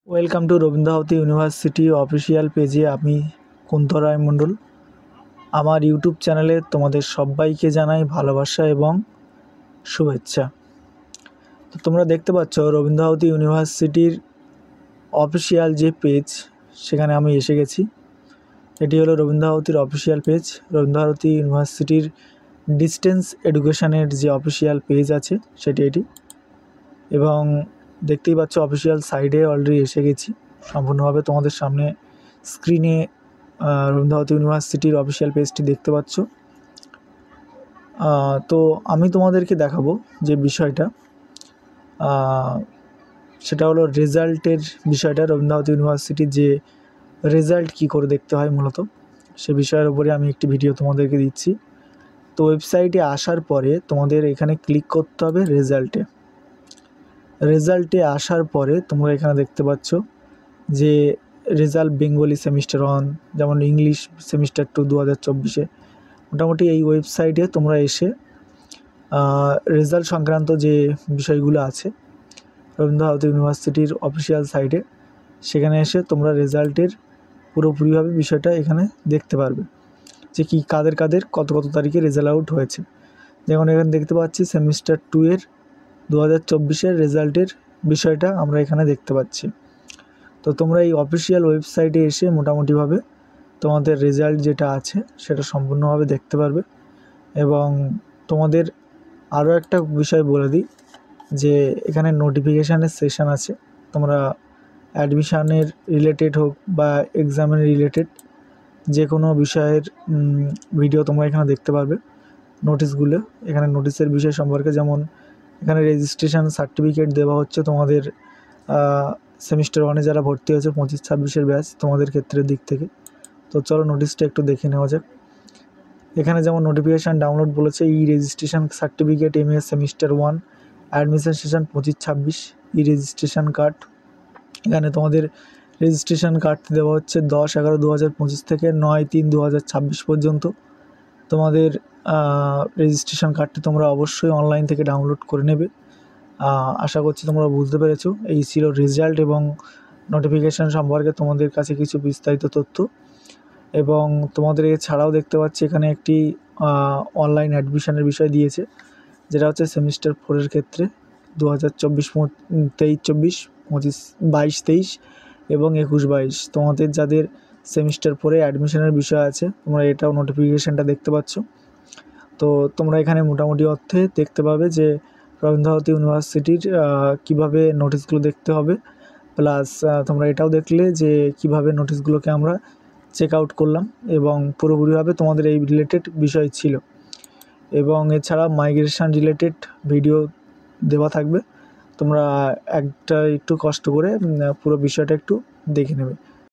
Welcome to Rabindra university official পেজে আমি কুন্তল রায় মণ্ডল। আমার ইউটিউব চ্যানেলে তোমাদের সবাইকে জানাই ভালোবাসা এবং শুভেচ্ছা। তো তোমরা দেখতে পাচ্ছ রবীন্দ্র ইউনিভার্সিটির অফিসিয়াল যে পেজ, সেখানে আমি এসে গেছি। এটি হলো রবীন্দ্র অফিসিয়াল পেজ। রবীন্দ্র ইউনিভার্সিটির ডিস্টেন্স এডুকেশনের যে অফিসিয়াল পেজ আছে এটি এবং দেখতেই পাচ্ছ অফিসিয়াল সাইডে অলরেডি এসে গেছি সম্পূর্ণভাবে। তোমাদের সামনে স্ক্রিনে রবীন্দ্র ইউনিভার্সিটির অফিসিয়াল পেজটি দেখতে পাচ্ছ। তো আমি তোমাদেরকে দেখাবো যে বিষয়টা, সেটা হলো রেজাল্টের বিষয়টা। রবীন্দ্র ইউনিভার্সিটির যে রেজাল্ট কী করে দেখতে হয় মূলত সে বিষয়ের উপরে আমি একটি ভিডিও তোমাদেরকে দিচ্ছি। তো ওয়েবসাইটে আসার পরে তোমাদের এখানে ক্লিক করতে হবে রেজাল্টে আসার পরে তোমরা এখানে দেখতে পাচ্ছ যে রেজাল্ট বেঙ্গলি সেমিস্টার 1, যেমন ইংলিশ সেমিস্টার 2 2024-এ মোটামুটি এই ওয়েবসাইটে তোমরা এসে রেজাল্ট সংক্রান্ত যে বিষয়গুলো আছে রবীন্দ্র ইউনিভার্সিটির অফিসিয়াল সাইটে, সেখানে এসে তোমরা রেজাল্টের পুরোপুরিভাবে বিষয়টা এখানে দেখতে পারবে যে কি কাদের কত তারিখে রেজাল্ট আউট হয়েছে। যেমন এখানে দেখতে পাচ্ছি সেমিস্টার 2-এর 2024-এর রেজাল্টের বিষয়টা আমরা এখানে দেখতে পাচ্ছি। তো তোমরা এই অফিসিয়াল ওয়েবসাইটে এসে মোটামুটিভাবে তোমাদের রেজাল্ট যেটা আছে সেটা সম্পূর্ণভাবে দেখতে পারবে। এবং তোমাদের আরও একটা বিষয় বলে দিই যে এখানে নোটিফিকেশানের সেকশান আছে। তোমরা অ্যাডমিশানের রিলেটেড হোক বা এক্সামের রিলেটেড যে কোনো বিষয়ের ভিডিও তোমরা এখানে দেখতে পারবে। নোটিশগুলো এখানে নোটিশের বিষয় সম্পর্কে, যেমন এখানে রেজিস্ট্রেশন সার্টিফিকেট দেওয়া হচ্ছে তোমাদের সেমিস্টার 1-এ যারা ভর্তি হয়েছে 25-26-এর ব্যাচ, তোমাদের ক্ষেত্রের দিক থেকে। তো চলো নোটিশটা একটু দেখে নেওয়া যাক। এখানে যেমন নোটিফিকেশান ডাউনলোড বলেছে, registration certificate MA semester 1 admission session 25-26 registration card. এখানে তোমাদের রেজিস্ট্রেশন কার্ড দেওয়া হচ্ছে 10/11/2025 থেকে 9/3/2026 পর্যন্ত। তোমাদের রেজিস্ট্রেশন কার্ডটি তোমরা অবশ্যই অনলাইন থেকে ডাউনলোড করে নেবে। আশা করছি তোমরা বুঝতে পেরেছো। এই ছিল রেজাল্ট এবং নোটিফিকেশান সম্পর্কে তোমাদের কাছে কিছু বিস্তারিত তথ্য। এবং তোমাদের এছাড়াও দেখতে পাচ্ছি এখানে একটি অনলাইন অ্যাডমিশনের বিষয় দিয়েছে, যেটা হচ্ছে সেমিস্টার 4-এর ক্ষেত্রে 2024-23-24, 22-23 এবং 21-22 তোমাদের যাদের সেমিস্টার 4-এ অ্যাডমিশনের বিষয় আছে তোমরা এটাও নোটিফিকেশানটা দেখতে পাচ্ছ। তো তোমরা এখানে মোটামুটি অর্থে দেখতে পাবে যে রবীন্দ্র ইউনিভার্সিটির কীভাবে নোটিশগুলো দেখতে হবে, প্লাস তোমরা এটাও দেখলে যে কিভাবে নোটিশগুলোকে আমরা চেক আউট করলাম এবং পুরোপুরিভাবে তোমাদের এই রিলেটেড বিষয় ছিল। এবং এছাড়া মাইগ্রেশন রিলেটেড ভিডিও দেওয়া থাকবে, তোমরা একটু কষ্ট করে পুরো বিষয়টা একটু দেখে নেবে।